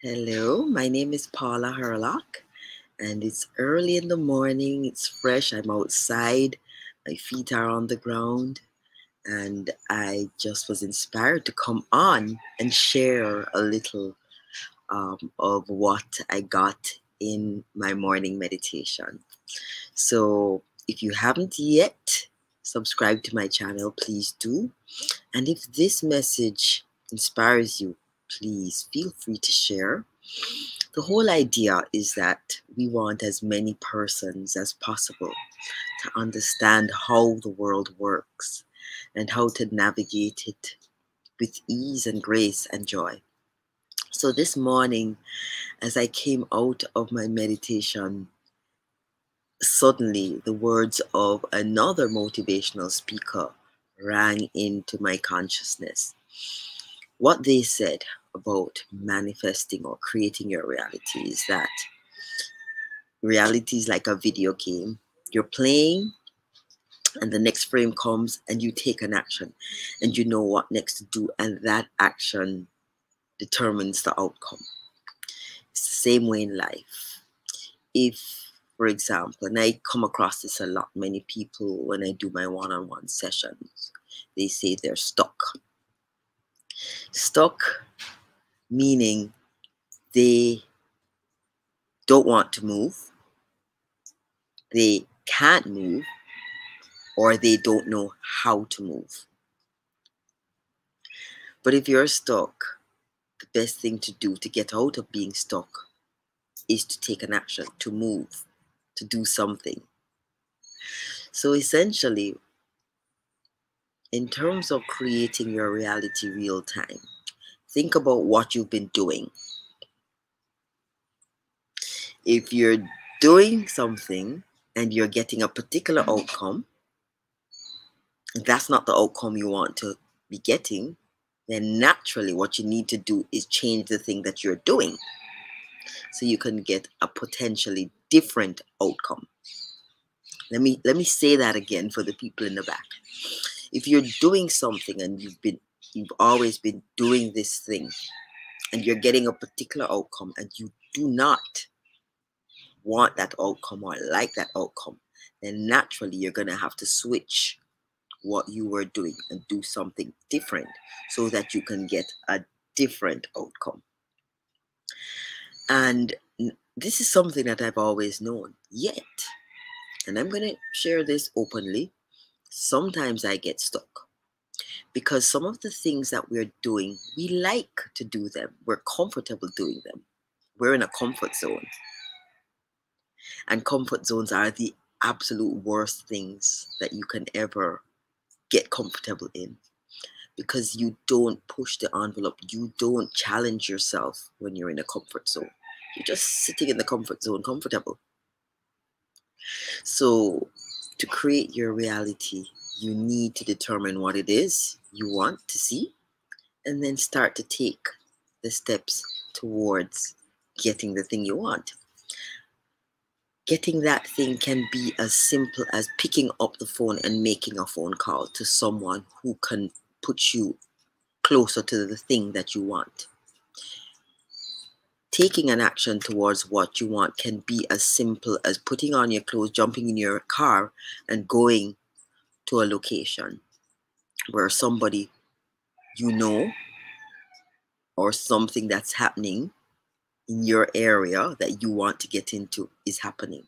Hello, my name is Paula Hurlock, and it's early in the morning. It's fresh. I'm outside. My feet are on the ground, and I just was inspired to come on and share a little of what I got in my morning meditation. So, if you haven't yet subscribed to my channel, please do. And if this message inspires you, please feel free to share. The whole idea is that we want as many persons as possible to understand how the world works and how to navigate it with ease and grace and joy. So this morning, as I came out of my meditation, suddenly the words of another motivational speaker rang into my consciousness. What they said about manifesting or creating your reality is that reality is like a video game. You're playing, and the next frame comes, and you take an action, and you know what next to do, and that action determines the outcome. It's the same way in life. If, for example, and I come across this a lot, many people, when I do my one-on-one sessions, they say they're stuck. Stuck meaning they don't want to move, they can't move, or they don't know how to move. But if you're stuck, the best thing to do to get out of being stuck is to take an action, to move, to do something. So essentially, in terms of creating your reality real time, think about what you've been doing. If you're doing something and you're getting a particular outcome, that's not the outcome you want to be getting, then naturally what you need to do is change the thing that you're doing so you can get a potentially different outcome. Let me say that again for the people in the back. If you're doing something and you've always been doing this thing and you're getting a particular outcome and you do not want that outcome or like that outcome, then naturally you're going to have to switch what you were doing and do something different so that you can get a different outcome. And this is something that I've always known, yet, and I'm going to share this openly, sometimes I get stuck because some of the things that we're doing, we like to do them. We're comfortable doing them. We're in a comfort zone. And comfort zones are the absolute worst things that you can ever get comfortable in, because you don't push the envelope. You don't challenge yourself when you're in a comfort zone. You're just sitting in the comfort zone, comfortable. So to create your reality, you need to determine what it is you want to see and then start to take the steps towards getting the thing you want. Getting that thing can be as simple as picking up the phone and making a phone call to someone who can put you closer to the thing that you want. Taking an action towards what you want can be as simple as putting on your clothes, jumping in your car, and going to a location where somebody you know or something that's happening in your area that you want to get into is happening.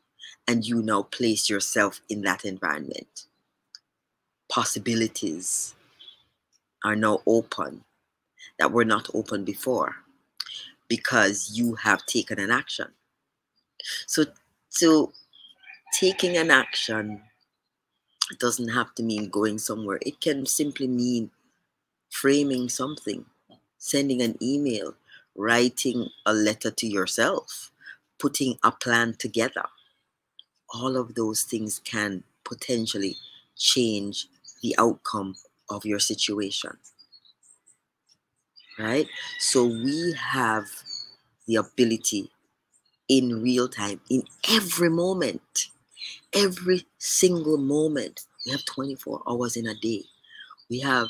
And you now place yourself in that environment. Possibilities are now open that were not open before because you have taken an action. So taking an action doesn't have to mean going somewhere. It can simply mean framing something, sending an email, writing a letter to yourself, putting a plan together. All of those things can potentially change the outcome of your situation, right? So we have the ability in real time, in every moment, every single moment. We have 24 hours in a day. We have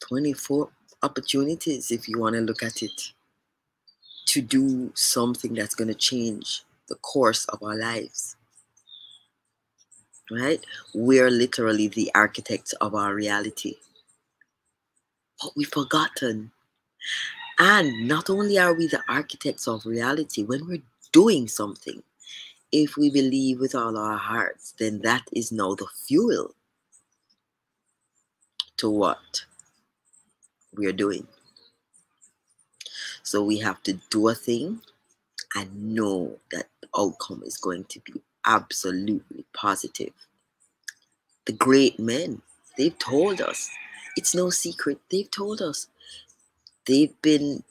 24 opportunities if you want to look at it. to do something that's going to change the course of our lives, right? We're literally the architects of our reality, but we've forgotten. And not only are we the architects of reality, when we're doing something, if we believe with all our hearts, then that is now the fuel to what we're doing. So we have to do a thing and know that the outcome is going to be absolutely positive. The great men, they've told us. It's no secret. They've told us. They've been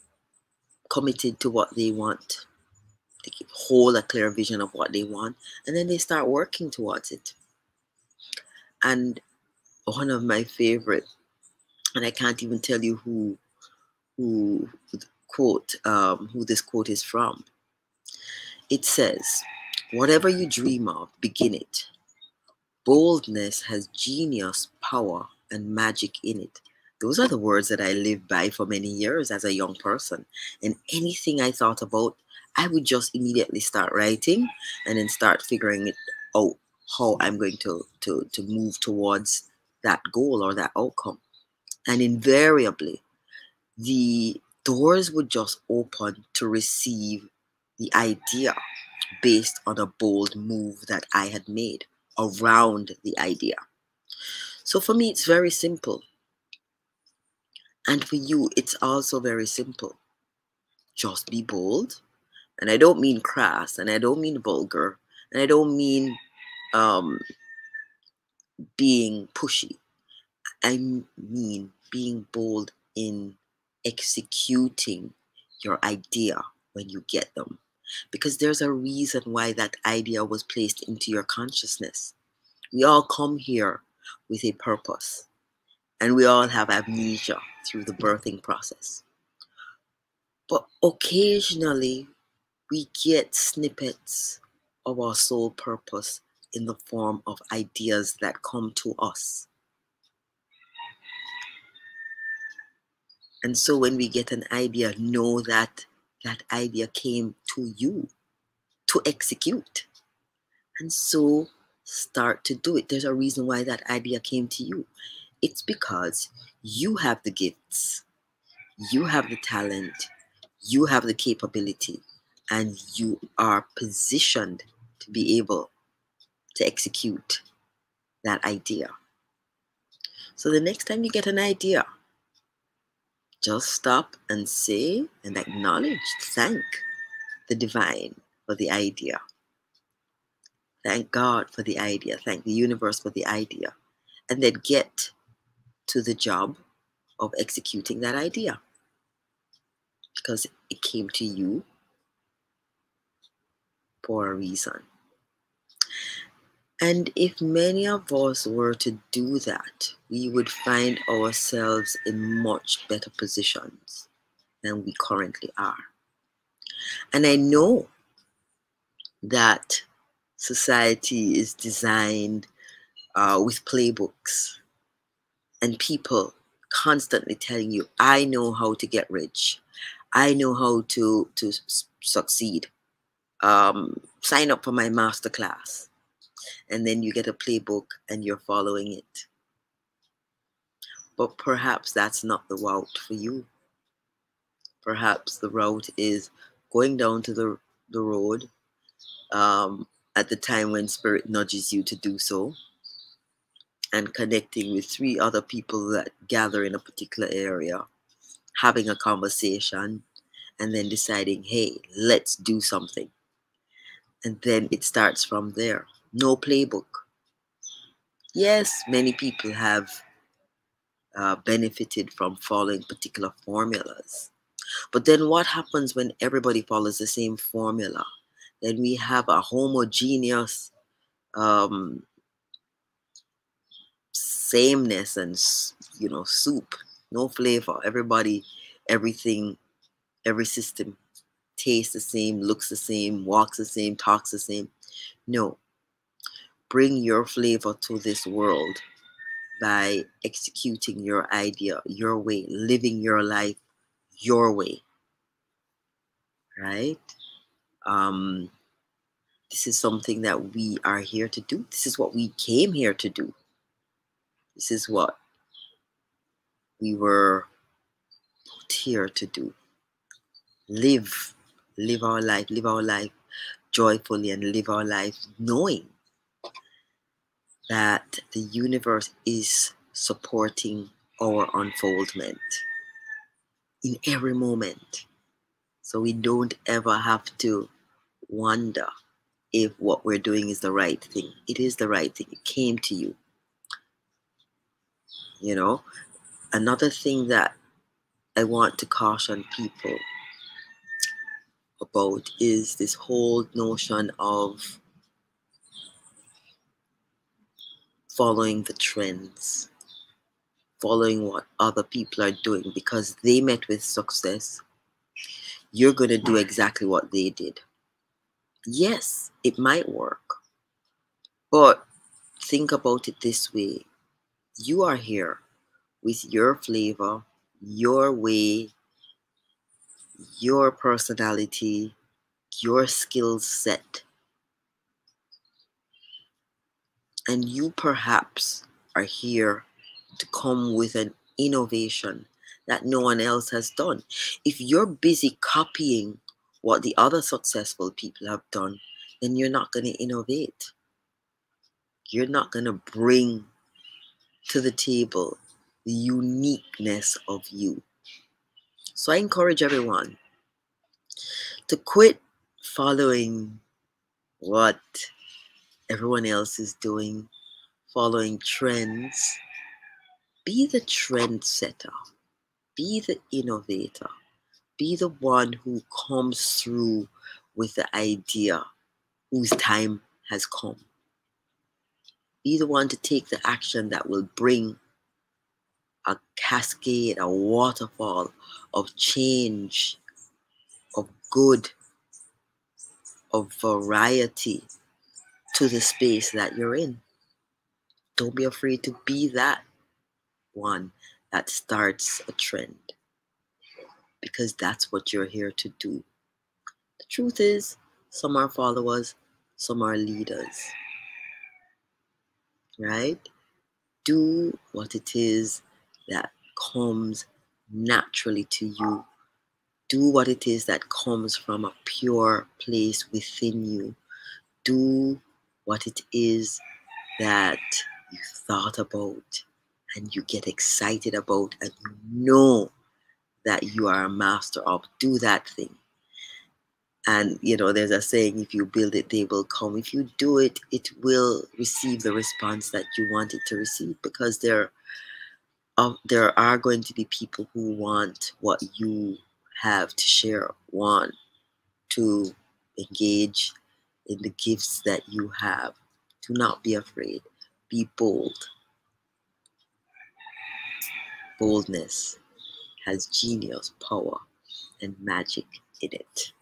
committed to what they want. They hold a clear vision of what they want, and then they start working towards it. And one of my favorite, and I can't even tell you who who this quote is from. It says, "Whatever you dream of, begin it. Boldness has genius, power, and magic in it." Those are the words that I lived by for many years as a young person. And anything I thought about, I would just immediately start writing and then start figuring it out how I'm going to move towards that goal or that outcome. And invariably, the doors would just open to receive the idea based on a bold move that I had made around the idea. So for me, it's very simple. And for you, it's also very simple. Just be bold. And I don't mean crass, and I don't mean vulgar, and I don't mean um, being pushy. I mean being bold in executing your idea when you get them. Because there's a reason why that idea was placed into your consciousness. We all come here with a purpose, and we all have amnesia through the birthing process. But occasionally, we get snippets of our soul purpose in the form of ideas that come to us. And so when we get an idea, know that that idea came to you to execute. And so start to do it. There's a reason why that idea came to you. It's because you have the gifts, you have the talent, you have the capability, and you are positioned to be able to execute that idea. So the next time you get an idea, just stop and say and acknowledge, thank the divine for the idea. Thank God for the idea. Thank the universe for the idea. And then get to the job of executing that idea, because it came to you for a reason. And if many of us were to do that, we would find ourselves in much better positions than we currently are. And I know that society is designed with playbooks and people constantly telling you, I know how to get rich. I know how to succeed. Sign up for my masterclass. And then you get a playbook and you're following it. But perhaps that's not the route for you. Perhaps the route is going down to the road at the time when spirit nudges you to do so, and connecting with 3 other people that gather in a particular area, having a conversation, and then deciding, hey, let's do something. And then it starts from there. No playbook. Yes, many people have benefited from following particular formulas. But then what happens when everybody follows the same formula? Then we have a homogeneous sameness and, soup, no flavor. Everybody, everything, every system tastes the same, looks the same, walks the same, talks the same. No. Bring your flavor to this world by executing your idea your way, living your life your way. right? This is something that we are here to do. This is what we came here to do. This is what we were put here to do. Live our life joyfully, and live our life knowing that the universe is supporting our unfoldment in every moment. So we don't ever have to wonder if what we're doing is the right thing. It is the right thing. It came to you. You know, another thing that I want to caution people about is this whole notion of following the trends, following what other people are doing because they met with success. You're going to do exactly what they did. Yes, it might work, but think about it this way. You are here with your flavor, your way, your personality, your skill set, and you perhaps are here to come with an innovation that no one else has done. If you're busy copying what the other successful people have done, then you're not going to innovate. You're not going to bring to the table the uniqueness of you. So I encourage everyone to quit following what everyone else is doing, following trends. Be the trendsetter, be the innovator, be the one who comes through with the idea whose time has come. Be the one to take the action that will bring a cascade, a waterfall of change, of good, of variety to the space that you're in. Don't be afraid to be that one that starts a trend, because that's what you're here to do. The truth is, some are followers, some are leaders, right? Do what it is that comes naturally to you. Do what it is that comes from a pure place within you. Do what it is that you thought about and you get excited about and you know that you are a master of. Do that thing. And there's a saying, if you build it, they will come. If you do it, it will receive the response that you want it to receive, because there are going to be people who want what you have to share, want to engage in the gifts that you have. Do not be afraid. Be bold. Boldness has genius, power, and magic in it.